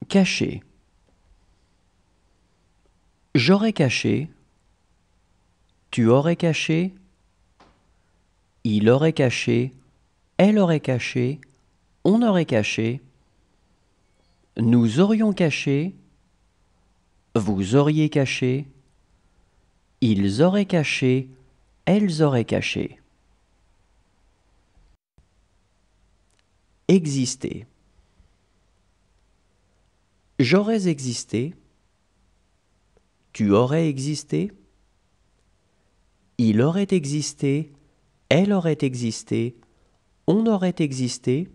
Cacher. J'aurais caché. Tu aurais caché. Il aurait caché. Elle aurait caché. On aurait caché. Nous aurions caché. Vous auriez caché. Ils auraient caché. Elles auraient caché. Exister. J'aurais existé. Tu aurais existé. Il aurait existé. Elle aurait existé. On aurait existé.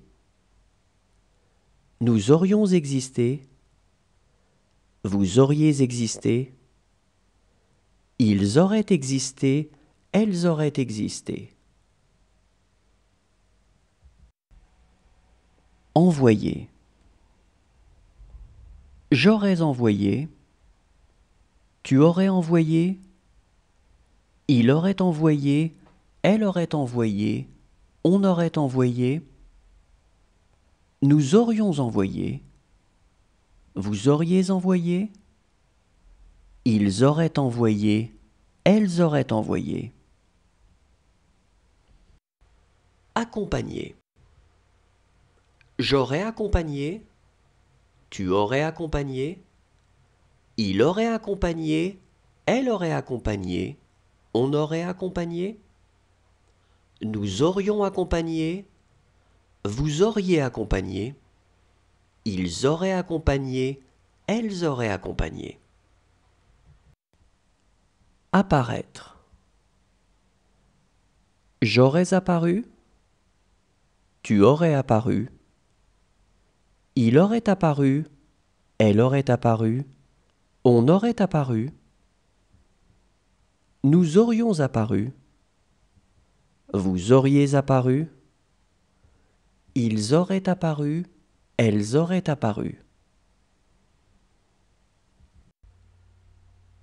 Nous aurions existé. Vous auriez existé. Ils auraient existé. Elles auraient existé. Envoyer. J'aurais envoyé. Tu aurais envoyé. Il aurait envoyé. Elle aurait envoyé. On aurait envoyé. Nous aurions envoyé. Vous auriez envoyé. Ils auraient envoyé. Elles auraient envoyé. Accompagner. J'aurais accompagné. Tu aurais accompagné. Il aurait accompagné. Elle aurait accompagné. On aurait accompagné. Nous aurions accompagné. Vous auriez accompagné. Ils auraient accompagné. Elles auraient accompagné. Apparaître. J'aurais apparu. Tu aurais apparu. Il aurait apparu. Elle aurait apparu. On aurait apparu. Nous aurions apparu. Vous auriez apparu. Ils auraient apparu. Elles auraient apparu.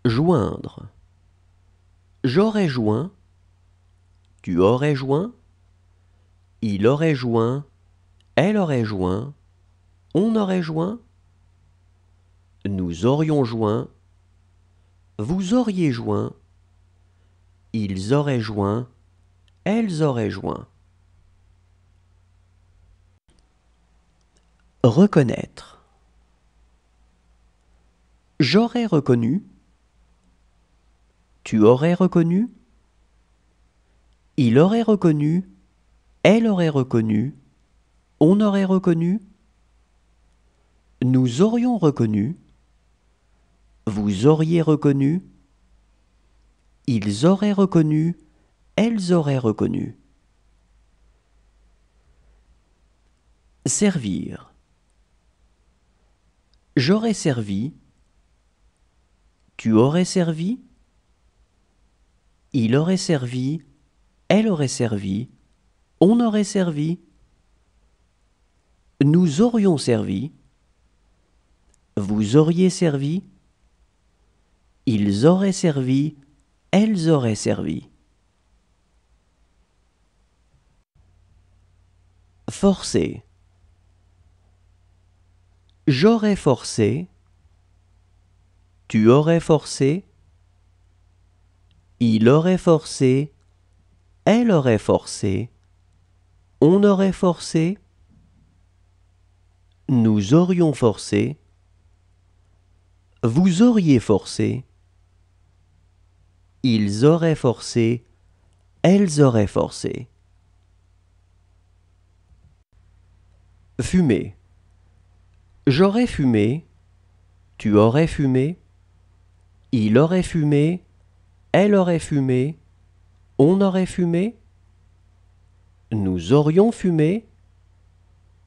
Joindre. J'aurais joint. Tu aurais joint. Il aurait joint. Elle aurait joint. On aurait joint. Nous aurions joint. Vous auriez joint. Ils auraient joint. Elles auraient joint. Reconnaître. J'aurais reconnu. Tu aurais reconnu. Il aurait reconnu. Elle aurait reconnu. On aurait reconnu. Nous aurions reconnu. Vous auriez reconnu. Ils auraient reconnu. Elles auraient reconnu. Servir. J'aurais servi. Tu aurais servi. Il aurait servi. Elle aurait servi. On aurait servi. Nous aurions servi. Vous auriez servi. Ils auraient servi. Elles auraient servi. Forcer. J'aurais forcé. Tu aurais forcé. Il aurait forcé. Elle aurait forcé. On aurait forcé. Nous aurions forcé. Vous auriez forcé. Ils auraient forcé. Elles auraient forcé. Fumer. J'aurais fumé. Tu aurais fumé. Il aurait fumé. Elle aurait fumé. On aurait fumé. Nous aurions fumé.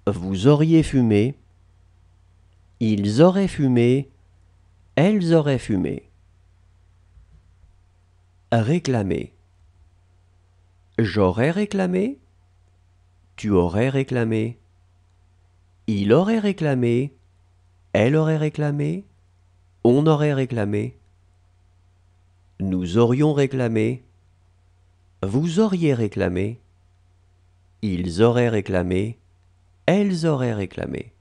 Vous auriez fumé. Ils auraient fumé. Elles auraient fumé. Réclamer. J'aurais réclamé. Tu aurais réclamé. Il aurait réclamé. Elle aurait réclamé. On aurait réclamé. Nous aurions réclamé. Vous auriez réclamé. Ils auraient réclamé. Elles auraient réclamé.